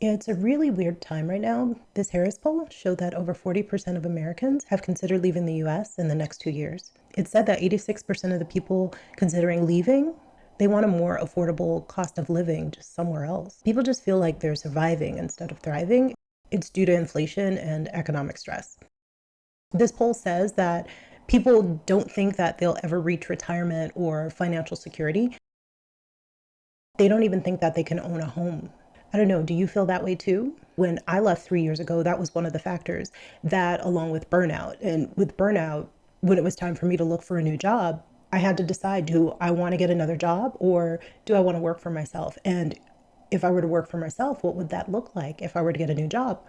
It's a really weird time right now. This Harris poll showed that over 40% of Americans have considered leaving the US in the next 2 years. It said that 86% of the people considering leaving, they want a more affordable cost of living just somewhere else. People just feel like they're surviving instead of thriving. It's due to inflation and economic stress. This poll says that people don't think that they'll ever reach retirement or financial security. They don't even think that they can own a home. I don't know, do you feel that way too? When I left 3 years ago, that was one of the factors, that along with burnout. And with burnout, when it was time for me to look for a new job, I had to decide, do I want to get another job or do I want to work for myself? And if I were to work for myself, what would that look like? If I were to get a new job,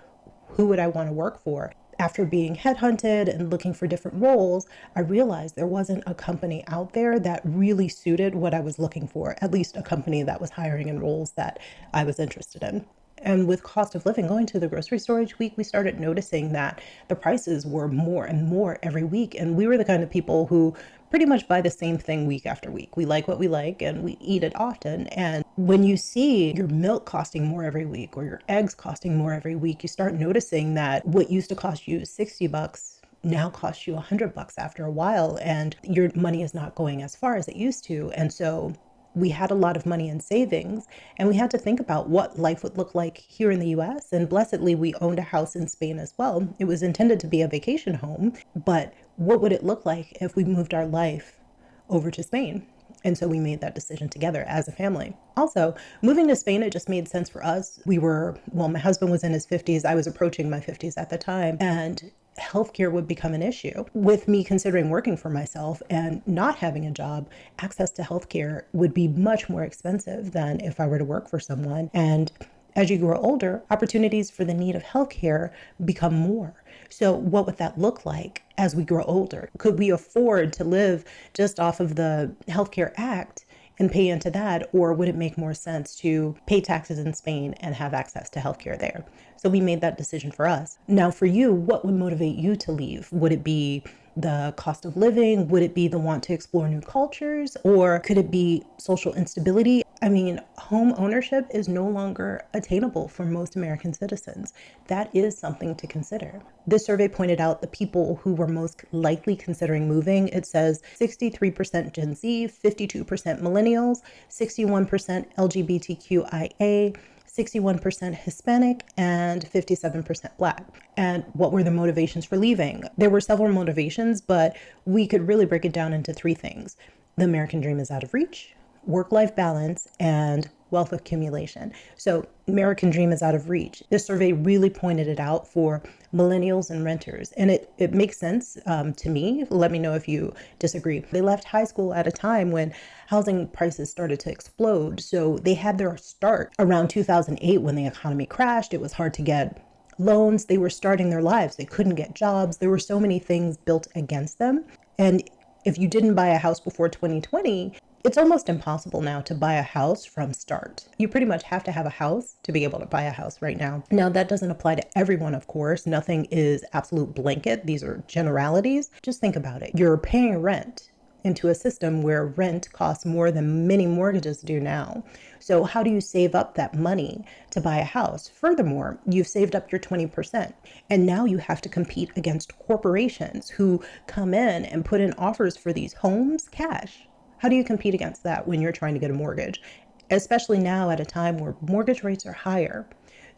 who would I want to work for? After being headhunted and looking for different roles, I realized there wasn't a company out there that really suited what I was looking for, at least a company that was hiring in roles that I was interested in. And with cost of living, going to the grocery store each week, we started noticing that the prices were more and more every week. And we were the kind of people who pretty much buy the same thing week after week. We like what we like and we eat it often. And when you see your milk costing more every week or your eggs costing more every week, you start noticing that what used to cost you $60 now costs you $100 after a while, and your money is not going as far as it used to. And so we had a lot of money in savings and we had to think about what life would look like here in the US. And blessedly, we owned a house in Spain as well. It was intended to be a vacation home, but what would it look like if we moved our life over to Spain? And so we made that decision together as a family. Also, moving to Spain, it just made sense for us. My husband was in his 50s. I was approaching my 50s at the time. And healthcare would become an issue. With me considering working for myself and not having a job, access to healthcare would be much more expensive than if I were to work for someone. And as you grow older, opportunities for the need of healthcare become more. So what would that look like as we grow older? Could we afford to live just off of the Healthcare Act and pay into that? Or would it make more sense to pay taxes in Spain and have access to healthcare there? So we made that decision for us. Now for you, what would motivate you to leave? Would it be the cost of living? Would it be the want to explore new cultures? Or could it be social instability? I mean, home ownership is no longer attainable for most American citizens. That is something to consider. This survey pointed out the people who were most likely considering moving. It says 63% Gen Z, 52% millennials, 61% LGBTQIA, 61% Hispanic, and 57% Black. And what were the motivations for leaving? There were several motivations, but we could really break it down into three things. The American dream is out of reach, work-life balance, and wealth accumulation. So American dream is out of reach. This survey really pointed it out for millennials and renters. And it makes sense to me. Let me know if you disagree. They left high school at a time when housing prices started to explode. So they had their start around 2008 when the economy crashed. It was hard to get loans. They were starting their lives. They couldn't get jobs. There were so many things built against them. And if you didn't buy a house before 2020, it's almost impossible now to buy a house from start. You pretty much have to have a house to be able to buy a house right now. Now, that doesn't apply to everyone, of course. Nothing is absolute blanket. These are generalities. Just think about it. You're paying rent into a system where rent costs more than many mortgages do now. So how do you save up that money to buy a house? Furthermore, you've saved up your 20%, and now you have to compete against corporations who come in and put in offers for these homes cash. How do you compete against that when you're trying to get a mortgage, especially now at a time where mortgage rates are higher?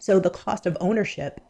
So the cost of ownership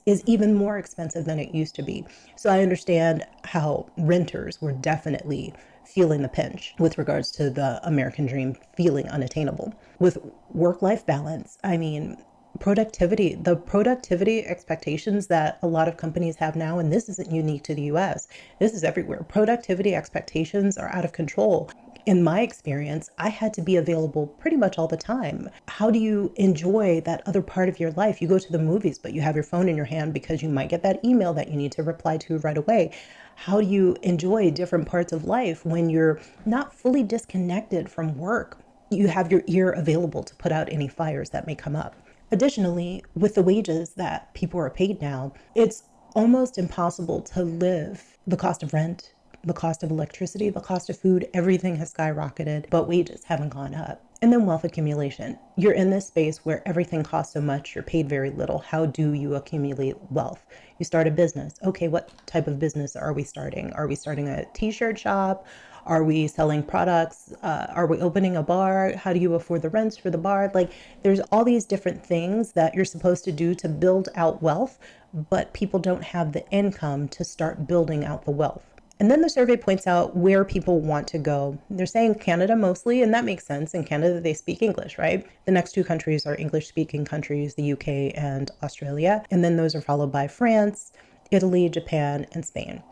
is even more expensive than it used to be. So I understand how renters were definitely feeling the pinch with regards to the American dream feeling unattainable. With work-life balance, I mean, the productivity expectations that a lot of companies have now, and this isn't unique to the US, this is everywhere. Productivity expectations are out of control. In my experience, I had to be available pretty much all the time. How do you enjoy that other part of your life? You go to the movies, but you have your phone in your hand because you might get that email that you need to reply to right away. How do you enjoy different parts of life when you're not fully disconnected from work? You have your ear available to put out any fires that may come up. Additionally, with the wages that people are paid now, it's almost impossible to live. The cost of rent, the cost of electricity, the cost of food, everything has skyrocketed, but wages haven't gone up. And then wealth accumulation. You're in this space where everything costs so much, you're paid very little. How do you accumulate wealth? You start a business. Okay, what type of business are we starting? Are we starting a t-shirt shop? Are we selling products? Are we opening a bar? How do you afford the rents for the bar? Like, there's all these different things that you're supposed to do to build out wealth, but people don't have the income to start building out the wealth. And then the survey points out where people want to go. They're saying Canada mostly, and that makes sense. In Canada, they speak English, right? The next two countries are English-speaking countries, the UK and Australia. And then those are followed by France, Italy, Japan, and Spain.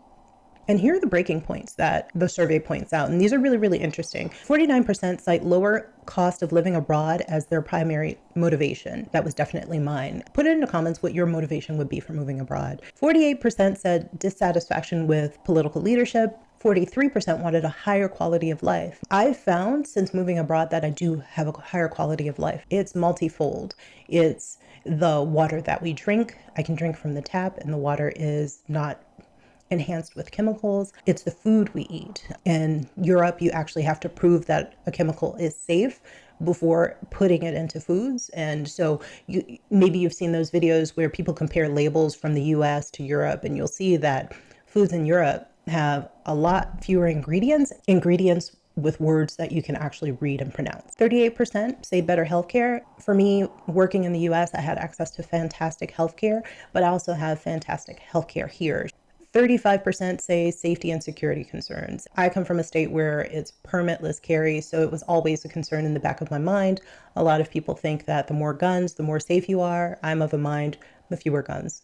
And here are the breaking points that the survey points out. And these are really, really interesting. 49% cite lower cost of living abroad as their primary motivation. That was definitely mine. Put it in the comments what your motivation would be for moving abroad. 48% said dissatisfaction with political leadership. 43% wanted a higher quality of life. I've found since moving abroad that I do have a higher quality of life. It's multifold. It's the water that we drink. I can drink from the tap and the water is not enhanced with chemicals. It's the food we eat. In Europe, you actually have to prove that a chemical is safe before putting it into foods. And so maybe you've seen those videos where people compare labels from the US to Europe, and you'll see that foods in Europe have a lot fewer ingredients with words that you can actually read and pronounce. 38% say better healthcare. For me, working in the US, I had access to fantastic healthcare, but I also have fantastic healthcare here. 35% say safety and security concerns. I come from a state where it's permitless carry, so it was always a concern in the back of my mind. A lot of people think that the more guns, the more safe you are. I'm of a mind, the fewer guns,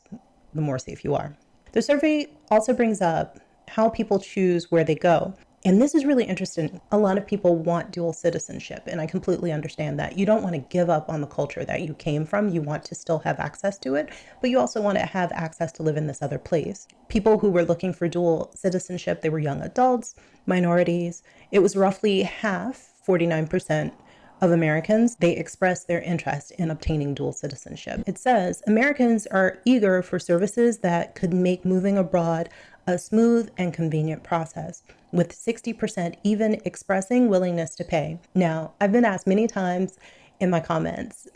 the more safe you are. The survey also brings up how people choose where they go. And this is really interesting. A lot of people want dual citizenship, and I completely understand that. You don't want to give up on the culture that you came from. You want to still have access to it, but you also want to have access to live in this other place. People who were looking for dual citizenship, they were young adults, minorities. It was roughly half, 49%, of Americans, they expressed their interest in obtaining dual citizenship. It says Americans are eager for services that could make moving abroad a smooth and convenient process, with 60% even expressing willingness to pay. Now, I've been asked many times in my comments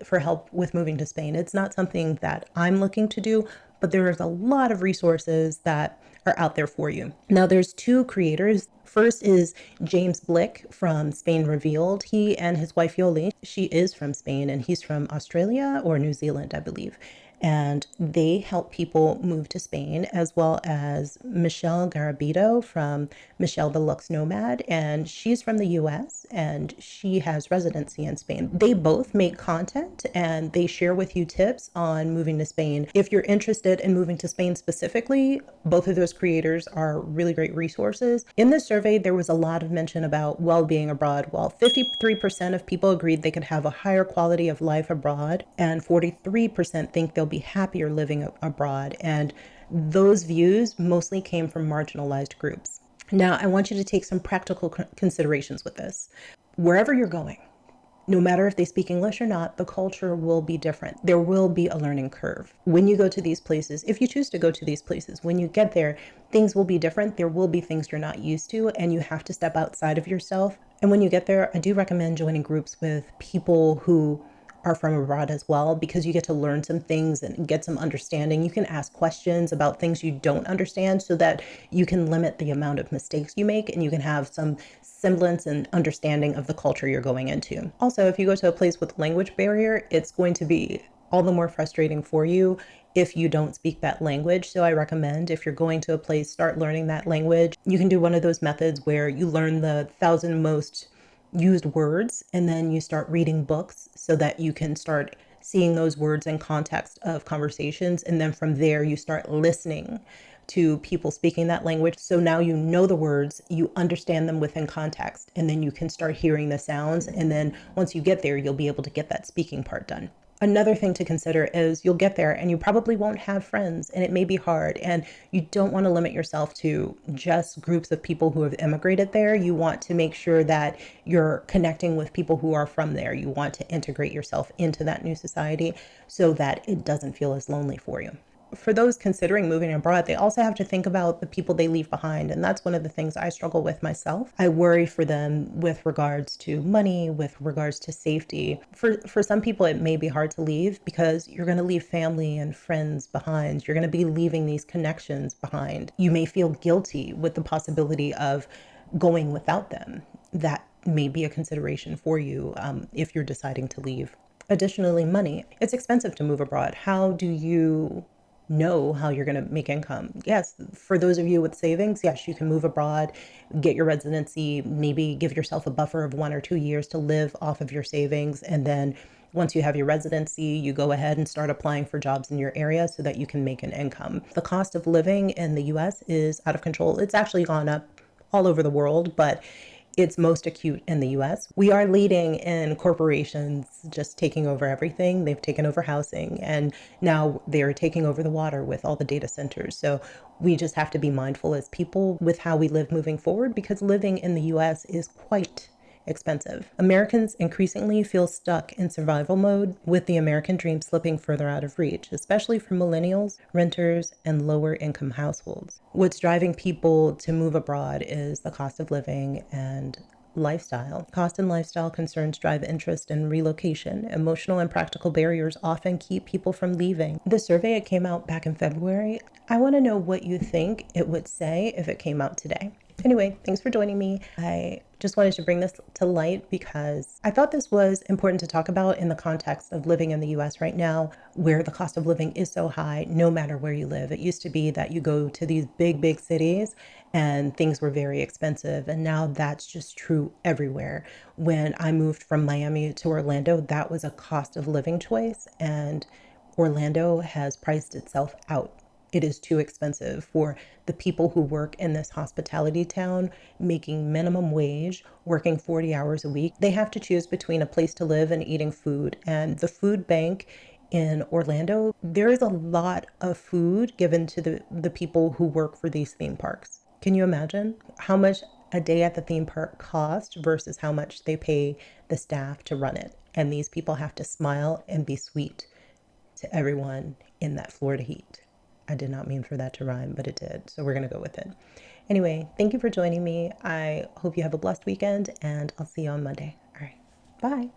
for help with moving to Spain. It's not something that I'm looking to do, but there's a lot of resources that are out there for you. Now, there's two creators. First is James Blick from Spain Revealed. He and his wife Yoli, she is from Spain and he's from Australia or New Zealand, I believe. And they help people move to Spain, as well as Michelle Garabito from Michelle the Lux Nomad. And she's from the US and she has residency in Spain. They both make content and they share with you tips on moving to Spain. If you're interested in moving to Spain specifically, both of those creators are really great resources. In this survey, there was a lot of mention about well-being abroad. While 53% of people agreed they could have a higher quality of life abroad, and 43% think they'll be happier living abroad. And those views mostly came from marginalized groups. Now, I want you to take some practical considerations with this. Wherever you're going, no matter if they speak English or not, the culture will be different. There will be a learning curve. When you go to these places, if you choose to go to these places, when you get there, things will be different. There will be things you're not used to, and you have to step outside of yourself. And when you get there, I do recommend joining groups with people who are from abroad as well, because you get to learn some things and get some understanding. You can ask questions about things you don't understand so that you can limit the amount of mistakes you make and you can have some semblance and understanding of the culture you're going into. Also, if you go to a place with language barrier, it's going to be all the more frustrating for you if you don't speak that language. So I recommend if you're going to a place, start learning that language. You can do one of those methods where you learn the 1,000 most used words and then you start reading books so that you can start seeing those words in context of conversations. And then from there, you start listening to people speaking that language. So now you know the words, you understand them within context, and then you can start hearing the sounds. And then once you get there, you'll be able to get that speaking part done. Another thing to consider is you'll get there and you probably won't have friends, and it may be hard, and you don't want to limit yourself to just groups of people who have immigrated there. You want to make sure that you're connecting with people who are from there. You want to integrate yourself into that new society so that it doesn't feel as lonely for you. for those considering moving abroad, they also have to think about the people they leave behind. And that's one of the things I struggle with myself. I worry for them with regards to money, with regards to safety. For some people, it may be hard to leave because you're going to leave family and friends behind. You're going to be leaving these connections behind. You may feel guilty with the possibility of going without them. That may be a consideration for you if you're deciding to leave. Additionally, money. It's expensive to move abroad. How do you know how you're going to make income? Yes, for those of you with savings, yes, you can move abroad, get your residency, maybe give yourself a buffer of 1 or 2 years to live off of your savings. And then once you have your residency, you go ahead and start applying for jobs in your area so that you can make an income. The cost of living in the US is out of control. It's actually gone up all over the world, but it's most acute in the US. We are leading in corporations just taking over everything. They've taken over housing, and now they're taking over the water with all the data centers. So we just have to be mindful as people with how we live moving forward, because living in the US is quite expensive. Americans increasingly feel stuck in survival mode, with the American dream slipping further out of reach, especially for millennials, renters, and lower income households. What's driving people to move abroad is the cost of living and lifestyle. Cost and lifestyle concerns drive interest in relocation. Emotional and practical barriers often keep people from leaving. The survey, it came out back in February. I want to know what you think it would say if it came out today. Anyway, thanks for joining me. I just wanted to bring this to light because I thought this was important to talk about in the context of living in the US right now, where the cost of living is so high no matter where you live. It used to be that you go to these big cities and things were very expensive, and now that's just true everywhere. When I moved from Miami to Orlando, that was a cost of living choice, and Orlando has priced itself out. It is too expensive for the people who work in this hospitality town, making minimum wage, working 40 hours a week. They have to choose between a place to live and eating food. And the food bank in Orlando, there is a lot of food given to the people who work for these theme parks. Can you imagine how much a day at the theme park costs versus how much they pay the staff to run it? And these people have to smile and be sweet to everyone in that Florida heat. I did not mean for that to rhyme, but it did. So we're going to go with it. Anyway, thank you for joining me. I hope you have a blessed weekend, and I'll see you on Monday. All right. Bye.